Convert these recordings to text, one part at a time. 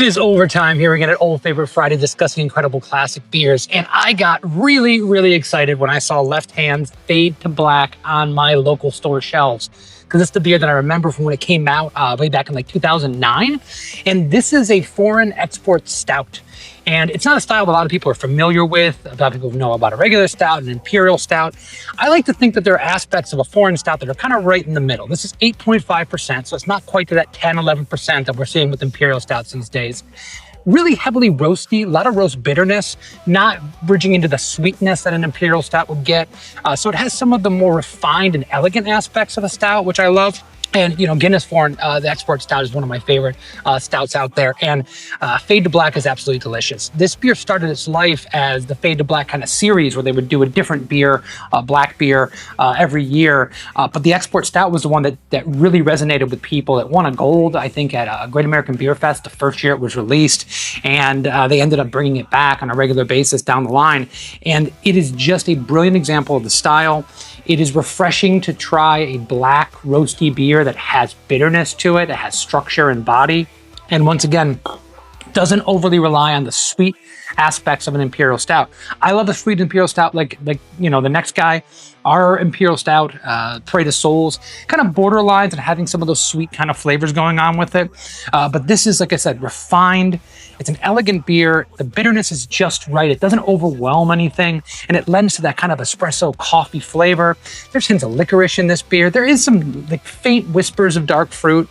It is overtime here again at Old Favorite Friday, discussing incredible classic beers. And I got really, really excited when I saw Left Hand's Fade to Black on my local store shelves, because it's the beer that I remember from when it came out way back in like 2009. And this is a foreign export stout. And it's not a style that a lot of people are familiar with. A lot of people know about a regular stout, an imperial stout. I like to think that there are aspects of a foreign stout that are kind of right in the middle. This is 8.5%, so it's not quite to that 10, 11% that we're seeing with imperial stouts these days. Really heavily roasty, a lot of roast bitterness, not bridging into the sweetness that an imperial stout would get. So it has some of the more refined and elegant aspects of a stout, which I love. And, you know, Guinness Foreign, the export stout is one of my favorite stouts out there. And Fade to Black is absolutely delicious. This beer started its life as the Fade to Black kind of series where they would do a different beer, black beer, every year. But the export stout was the one that really resonated with people. It won a gold, I think, at Great American Beer Fest the first year it was released. And they ended up bringing it back on a regular basis down the line. And it is just a brilliant example of the style. It is refreshing to try a black roasty beer that has bitterness to it, it has structure and body, and once again, doesn't overly rely on the sweet aspects of an imperial stout. I love a sweet imperial stout like you know, the next guy. Our imperial stout, Pray to Souls, kind of borderlines and having some of those sweet kind of flavors going on with it. But this is, like I said, refined. It's an elegant beer. The bitterness is just right. It doesn't overwhelm anything, and it lends to that kind of espresso coffee flavor. There's hints of licorice in this beer. There is some like faint whispers of dark fruit.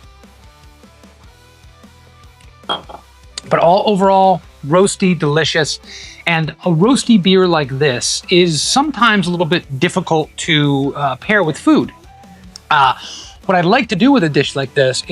But all overall, roasty, delicious. And a roasty beer like this is sometimes a little bit difficult to pair with food. What I'd like to do with a dish like this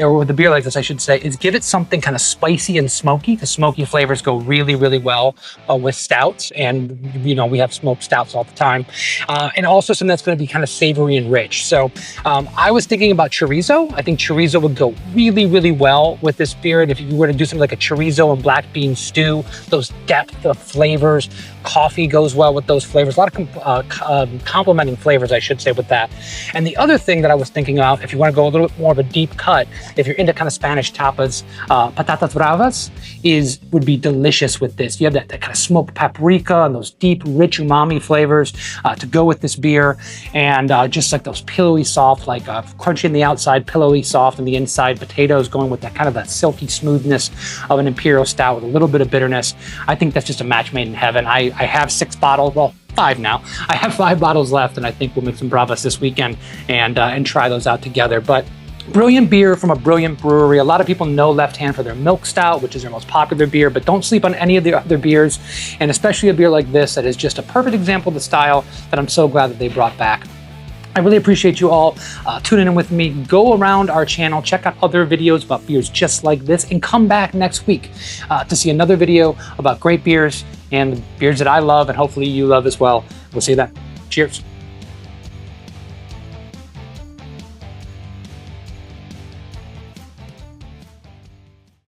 or with a beer like this, I should say, is give it something kind of spicy and smoky. The smoky flavors go really, really well with stouts. And, you know, we have smoked stouts all the time. And also something that's going to be kind of savory and rich. So I was thinking about chorizo. I think chorizo would go really, really well with this beer. And if you were to do something like a chorizo and black bean stew, those depth of flavors, coffee goes well with those flavors. A lot of complementing flavors, I should say, with that. And the other thing that I was thinking about, if you want to go a little bit more of a deep cut, if you're into kind of Spanish tapas, patatas bravas would be delicious with this. You have that kind of smoked paprika and those deep, rich umami flavors to go with this beer, and just like those pillowy soft, like crunchy on the outside, pillowy soft on the inside, potatoes going with that kind of that silky smoothness of an imperial stout with a little bit of bitterness. I think that's just a match made in heaven. I have 6 bottles, well, 5 now. I have 5 bottles left, and I think we'll make some bravas this weekend and try those out together. But brilliant beer from a brilliant brewery. A lot of people know Left Hand for their milk stout, which is their most popular beer, but don't sleep on any of the other beers, and especially a beer like this that is just a perfect example of the style that I'm so glad that they brought back. I really appreciate you all tuning in with me. Go around our channel, check out other videos about beers just like this, and come back next week to see another video about great beers and beers that I love and hopefully you love as well. We'll see you then. Cheers.